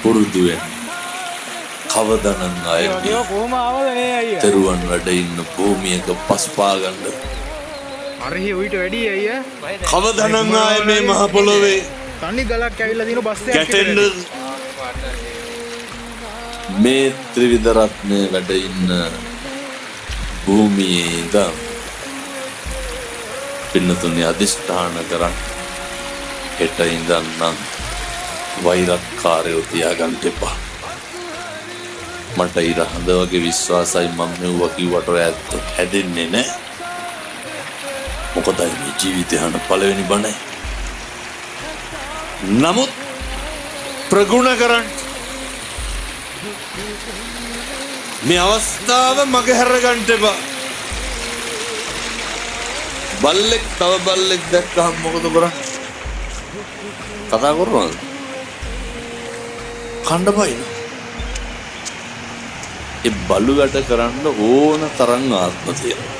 පුරුදු වෙන්න. කවදනම් ආයේ කොහොම ආවද නේ අයියා? තෙරුවන් වැඩ ඉන්න භූමියක පස්පා ගන්න. අරහි උවිත වැඩි අයියා. කවදනම් ආයේ මේ මහ පොළොවේ තනි ගලක් ඇවිල්ලා දිනු බස් එකක් ගැටෙන්න මේ ත්‍රිවිධ රත්නේ වැඩ ඉන්න භූමියේ ඉඳන් පින්නතුනි අධිෂ්ඨාන කරන් හෙට ඉඳන් නම් වෛරක්කාරයෝ තියාගන්න එපා. මට ඉර හඳ වගේ විශ්වාසයි මම මෙව්වා කිව්වට ඔය ඇත්ත හැදෙන්නේ නැහැ. මොකදයි මේ ජීවිතය හන පළවෙනි බණයි. නමුත් ප්‍රගුණ කරන්න මේ අවස්ථාව මගහැර ගන්න එපා. බල්ලෙක් තව බල්ලෙක් දැක්කහම මොකද කරන්නේ? කතා කරනවද? කණ්ඩ බයින. ඒ බලු වැඩ කරන්න ඕන තරම් ආත්ම තියෙනවා.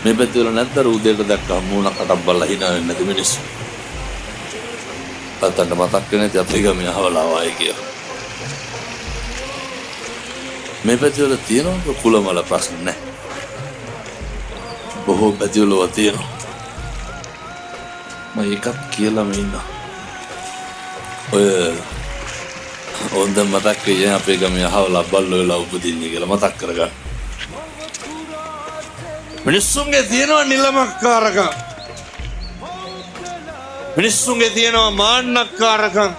මේ පැත්තේ වල නැද්ද උදේට දැක්කම මූණ කටක් බලලා hina වෙන්නේ නැති මිනිස්සු. අතන්න මතක් වෙන්නේ නැති අපේ ගමේ අහවලා ආවයි කියලා. මේ පැත්තේ වල තියෙනවා කුලමල ප්‍රශ්න නැහැ. බොහෝ පැත්තේ වල තියෙනවා. මම එකක් කියලා මේ ඉන්නවා. ඔය ඕන්ද මතක් වෙන්නේ අපේ ගමේ අහවලා බල්ලෝ වෙලා උපදින්නේ කියලා මතක් කරගන්න. මිනිස්සුන්ගේ තියෙනවා නිලමක්කාරකම්. මිනිස්සුන්ගේ තියෙනවා මාන්නක්කාරකම්.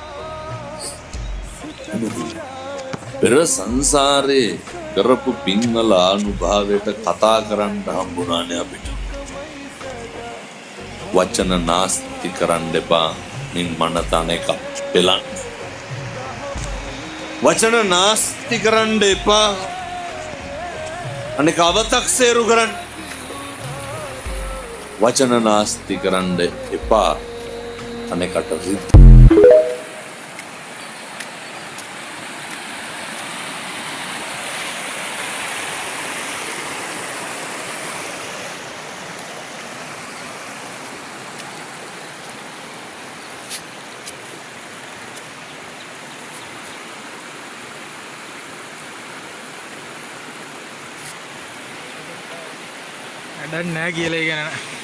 පෙර සංසාරේ කරපු පින්වල අනුභවයට කතා කරන්න හම්බුණානේ අපිට. වචන නාස්ති කරන්න එපා. මින් මනතන එක පෙලන්න. වචන නාස්ති කරන්න එපා. අනික අවතක්සේරු කරන්න. වචන නාස්ති කරන්න එපා. අනෙකට රිද්ද. වැඩක් නැහැ කියලා ඉගෙන